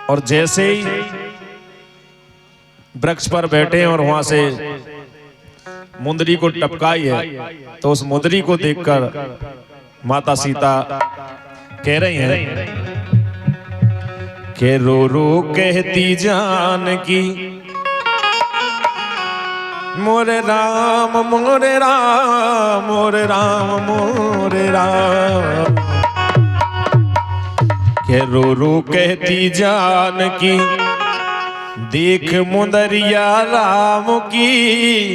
और जैसे ही वृक्ष पर बैठे और वहां से मुंदरी को टपकाई है तो उस मुंदरी को देखकर माता सीता कह रही हैं कि रो रो कहती जानकी मोरे राम मोरे राम मोरे राम मोरे राम। के रो रो कहती जानकी देख मुंदरिया राम की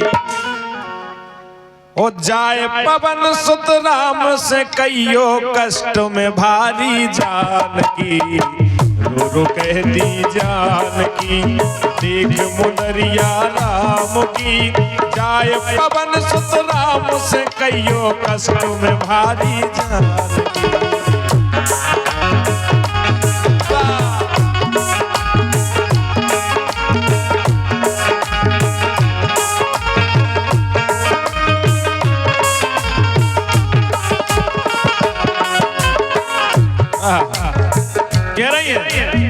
ओ जाए पवन सुत राम से कहियो कष्ट में भारी जानकी। रो रो कहती जानकी देख मुंदरिया राम की जाए पवन सुत राम से कहियो कष्ट में भारी जानकी। कह रही है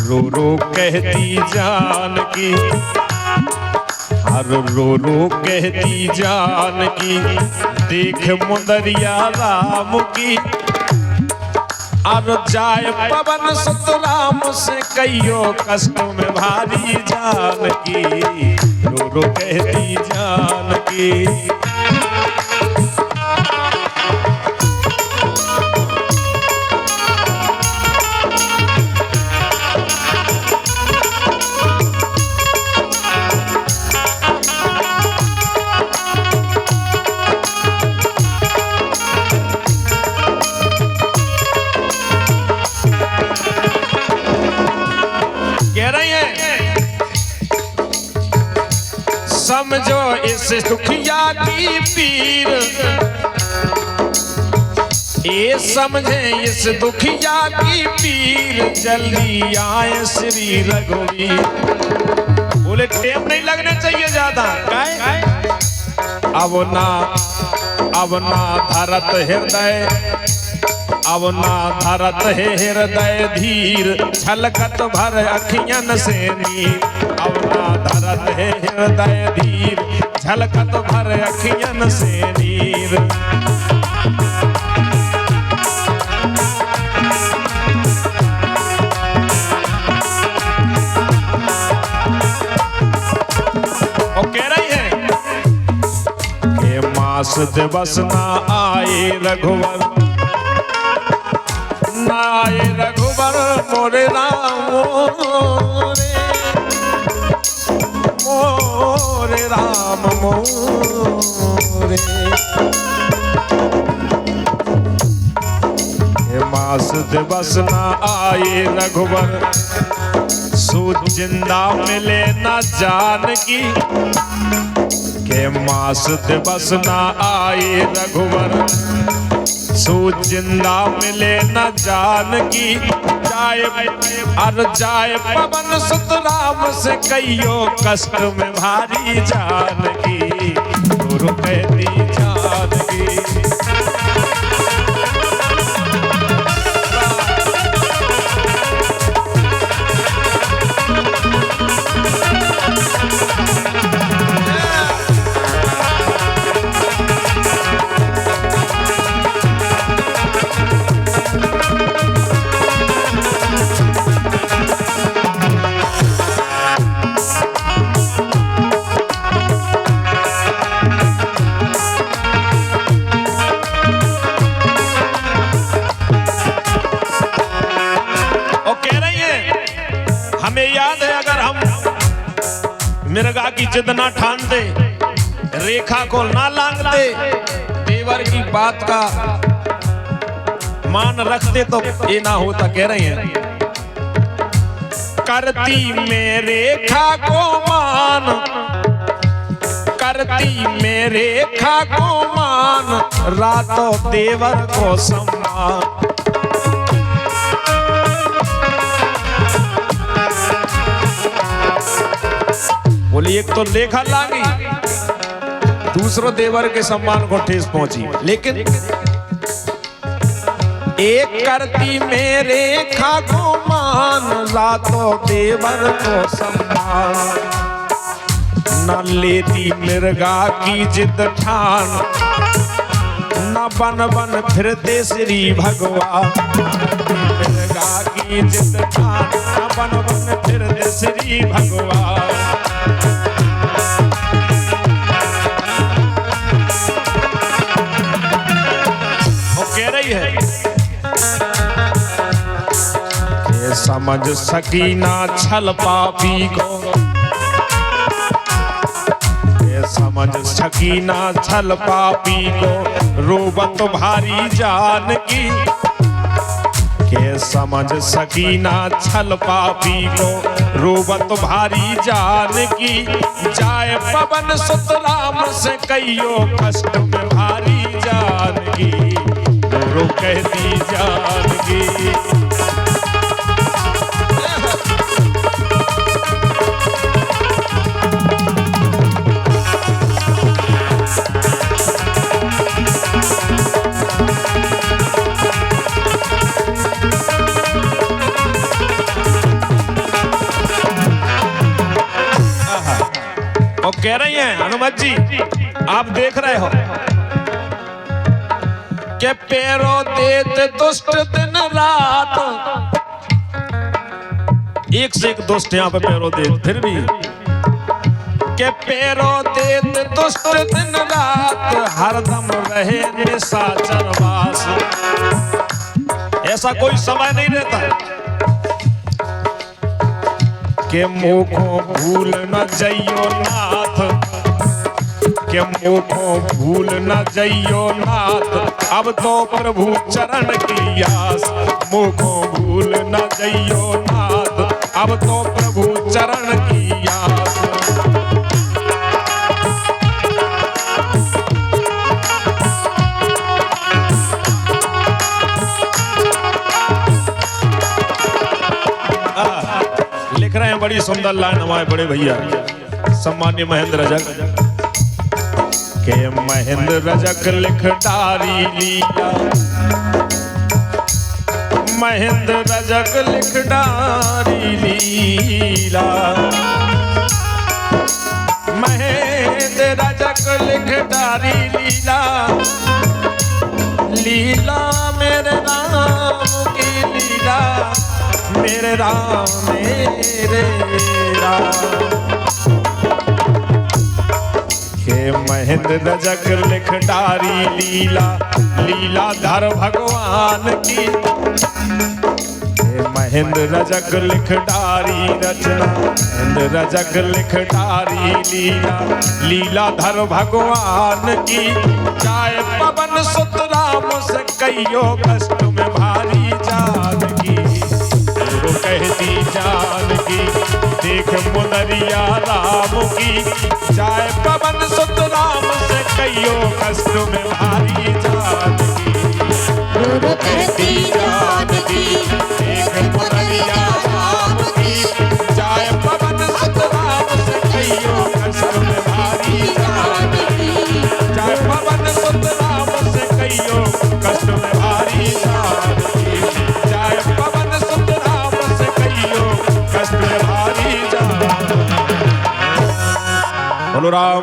रो रो कहती जानकी हर रो रो कहती जानकी देख मुंदरिया राम की अब जाए पवन सुत राम से कहियो कष्ट में भारी जानकी। रो रो कहती जानकी समझो इस दुखिया की पीर ये समझे इस दुखिया की पीर जल्दी आए श्री रघुवीर। बोले टेम नहीं लगने चाहिए ज्यादा अब ना धरत हृदय अब ना धरत है हृदय धीर छलकत भर अखियन से नीर। अब ना धरत है हृदय धीर झलकत भर अखियन से नीर। और कह रही है कि मास दिवस ना आए रघुवर नाय रघुबर मोरे राम मोरे राम मोरे। मास दिवस ना आए रघुबर सूत जिंदा मिले न जानकी। के मास दिवस ना आए रघुबर सूत जिंदा मिले न जानकी। जाए पवन सुत राम से कहियो कष्ट में भारी जानकी। गुरु कहती जानकी मिर्गा की जिद ना ठानते रेखा को ना लांघते देवर की बात का मान रखते तो ये ना होता। कह रहे हैं करती में रेखा को मान करती में रेखा को मान रातों देवर को सम्मान। बोली एक तो लेखा लागी दूसरो देवर के सम्मान को ठेस पहुंची। लेकिन एक करती मेरे खाको मान, रातों देवर को सम्मान। न लेती मिर्गा की जिद ठान, न बन बन फिरते श्री भगवान। मिर्गा की जिद ठान, न बन बन फिरते श्री भगवान। वो कह रही है कि समझ सकी ना छल पापी को, समझ सकी ना छल पापी को, रोबत भारी जान की। के समझ सकी ना छल पापी को, रोबत भारी जान की। जाए पवन सुत राम से कहियो, कष्ट में भारी जान की। रो कहती जान की। और कह रही हैं हनुमत जी, आप देख रहे हो कि पैरों देते दुष्ट दिन रात। एक से एक दुष्ट यहाँ पे पैरों देते, फिर भी के पैरों देते दुष्ट दिन रात, हरदम रहे निशाचर वास। ऐसा कोई समय नहीं रहता के मुँह को भूल न जइयो नाथ, के मुँह को भूल न जइयो नाथ। अब तो प्रभु चरण की आस, मुँह को भूल न जइयो नाथ। अब तो प्रभु चरण की आस। लिख रहे हैं बड़ी सुंदर लाइन हमारे बड़े भैया सम्मान्य महेंद्र रजक के। महेंद्र रजक लिख डारी लीला, महेंद्र रजक लिख डारी लीला। महेंद्र रजक लिख डारी लीला, लीला मेरे राम की लीला। मेरे राम मेरे राम के महेंद्र रजक लिख डारी लीला, लीला धर भगवान की। महेंद्र रजक लिख डारी रचना, महेंद्र रजक लिख डारी लीला, लीला धर भगवान की। जाए पवन सुत राम से कहियो, कष्ट में भारी जान की। कहती जान की देख मुनरिया राम की। जाए पवन सुत राम से कहियो, कष्ट में भारी जान की। कहती जान की देख मुनरिया राम की। जाए पवन सुत राम से कहियो, कष्ट में भारी जान की। जाए पवन सुत राम से कहियो, कष्ट में भारी जान की। जाए पवन सुत राम से कहियो, कष्ट में भारी जान। बोलो राम।